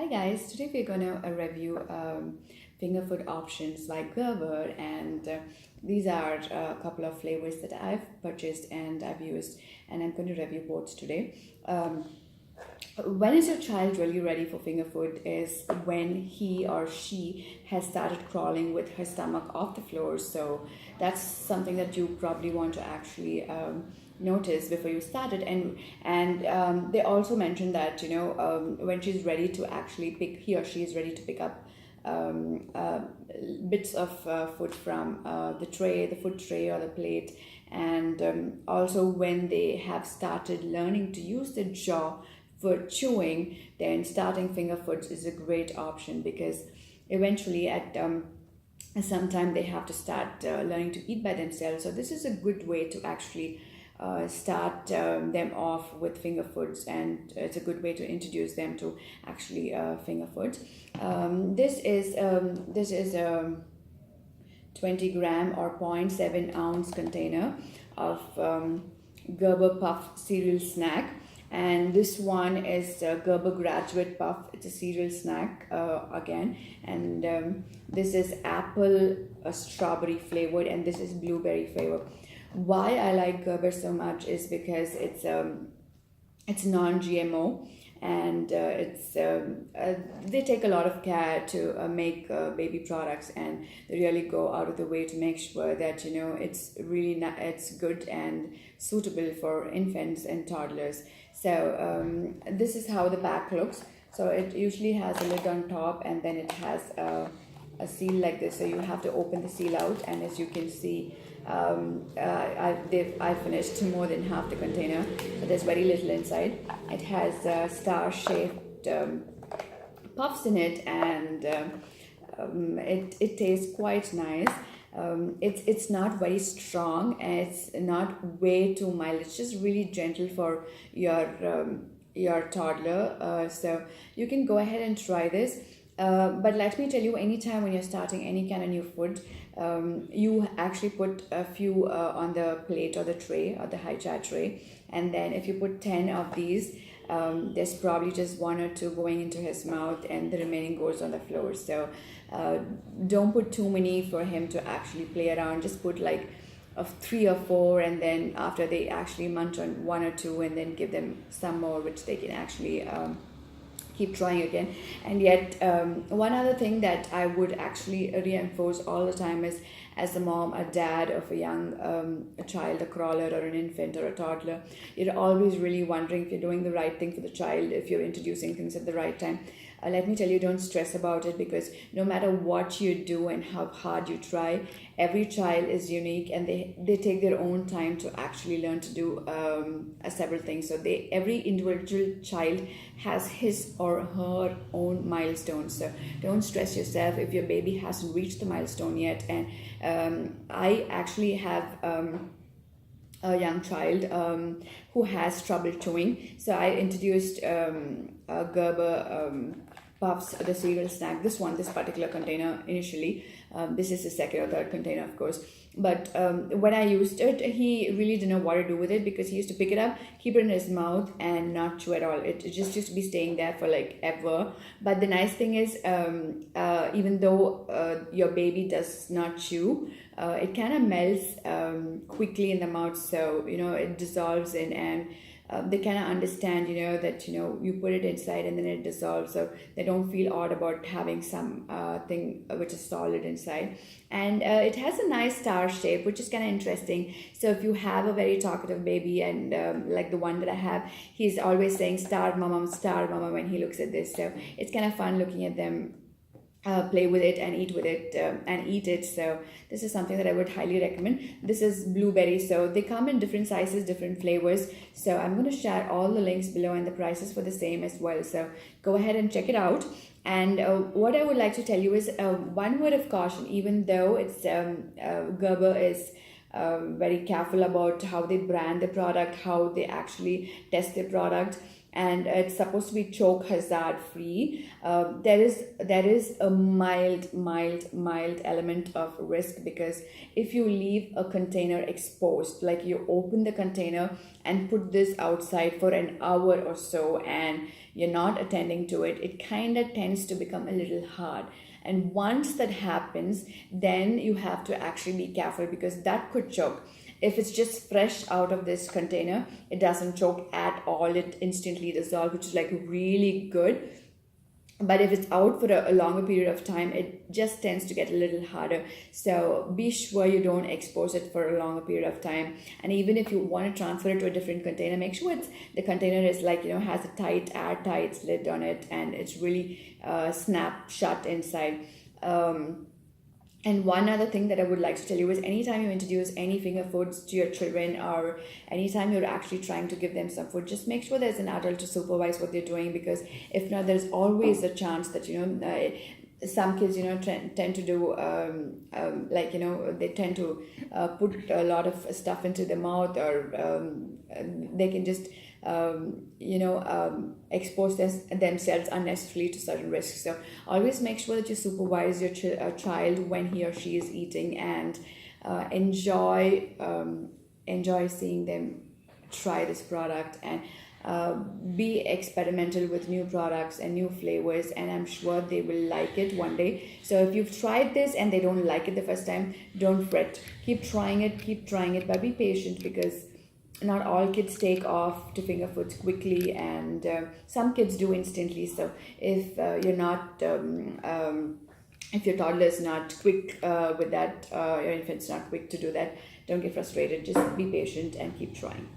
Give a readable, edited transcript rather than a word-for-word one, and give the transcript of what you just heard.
Hi guys, today we're gonna review finger food options like Gerber, and these are a couple of flavors that I've purchased and I've used, and I'm going to review both today. When is your child really ready for finger food is when he or she has started crawling with her stomach off the floor. So that's something that you probably want to actually notice before you start it. And they also mentioned that when she's ready to actually pick, he or she is ready to pick up um, uh, bits of food from the tray, the food tray or the plate, and also when they have started learning to use the jaw for chewing, then starting finger foods is a great option because eventually at some time they have to start learning to eat by themselves. So this is a good way to actually start them off with finger foods, and it's a good way to introduce them to actually finger foods. This is a 20 gram or 0.7 ounce container of Gerber puff cereal snack, and this one is Gerber graduate puff. It's a cereal snack again, and this is apple strawberry flavored, and this is blueberry flavored. Why I like Gerber so much is because it's non-GMO, and they take a lot of care to make baby products, and they really go out of the way to make sure that it's really it's good and suitable for infants and toddlers. So this is how the pack looks. So it usually has a lid on top, and then it has a seal like this, so you have to open the seal out, and as you can see, I finished more than half the container, so there's very little inside. It has star-shaped puffs in it, and it tastes quite nice. It's not very strong, and it's not way too mild. It's just really gentle for your toddler. So you can go ahead and try this. But let me tell you, anytime when you're starting any kind of new food, you actually put a few on the plate or the tray or the high chair tray, and then if you put 10 of these, there's probably just one or two going into his mouth, and the remaining goes on the floor. So don't put too many for him to actually play around. Just put like of 3 or 4, and then after they actually munch on 1 or 2, and then give them some more, which they can actually keep trying again. And yet one other thing that I would actually reinforce all the time is, as a mom, a dad of a young a child, a crawler or an infant or a toddler, you're always really wondering if you're doing the right thing for the child, if you're introducing things at the right time. Let me tell you, don't stress about it, because no matter what you do and how hard you try, every child is unique, and they take their own time to actually learn to do several things. So every individual child has his or her own milestones. So don't stress yourself if your baby hasn't reached the milestone yet. And I actually have a young child who has trouble chewing. So I introduced Gerber puffs, the cereal snack, this particular container initially. This is the second or third container, of course. But when I used it, he really didn't know what to do with it, because he used to pick it up, keep it in his mouth, and not chew at all. It just used to be staying there for like ever. But the nice thing is, even though your baby does not chew, it kind of melts quickly in the mouth. So it dissolves in, and they kind of understand that you put it inside and then it dissolves, so they don't feel odd about having some thing which is solid inside. And it has a nice star shape, which is kind of interesting. So if you have a very talkative baby, and like the one that I have, he's always saying star mama when he looks at this. So it's kind of fun looking at them play with it and eat with it and eat it. So this is something that I would highly recommend. This is blueberry, so they come in different sizes, different flavors. So I'm going to share all the links below and the prices for the same as well. So go ahead and check it out. And what I would like to tell you is one word of caution. Even though it's Gerber is very careful about how they brand the product, how they actually test the product, and it's supposed to be choke hazard free. There is a mild element of risk, because if you leave a container exposed, like you open the container and put this outside for an hour or so and you're not attending to it, it kind of tends to become a little hard. And once that happens, then you have to actually be careful, because that could choke. If it's just fresh out of this container, it doesn't choke at all. It instantly dissolves, which is like really good. But if it's out for a longer period of time, it just tends to get a little harder. So be sure you don't expose it for a longer period of time. And even if you want to transfer it to a different container, make sure the container is like, has a tight, airtight lid on it, and it's really snap shut inside. And one other thing that I would like to tell you is, anytime you introduce any finger foods to your children, or anytime you're actually trying to give them some food, just make sure there's an adult to supervise what they're doing, because if not, there's always a chance that, some kids, tend to do, they tend to put a lot of stuff into the mouth, or they can just expose themselves unnecessarily to certain risks. So always make sure that you supervise your child when he or she is eating, and enjoy seeing them try this product, and be experimental with new products and new flavors, and I'm sure they will like it one day. So if you've tried this and they don't like it the first time, don't fret. Keep trying it, but be patient, because not all kids take off to finger foods quickly, and some kids do instantly. So if you're not if your toddler is not quick with that, your infant's not quick to do that, don't get frustrated. Just be patient and keep trying.